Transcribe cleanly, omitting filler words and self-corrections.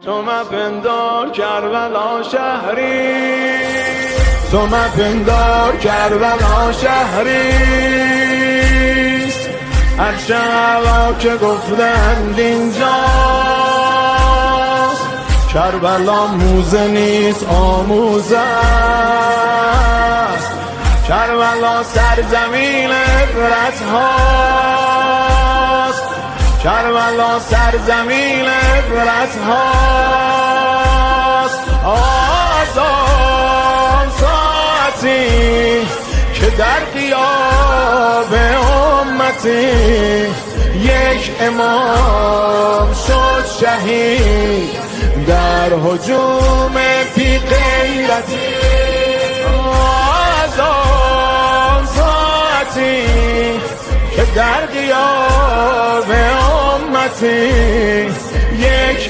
تو مپندار کربلا شهری، تو مپندار کربلا شهریست، هرچه هوا که گفتند اینجاست. کربلا موزه نیست آموزه است، کربلا سرزمین عبرت هاست، کربلا سرزمین عبرت هاست. آزان ساعتی که در غیاب امتی یک امام شد شهید در هجوم بی غیرتی. آزان ساعتی که در غیاب امتی یک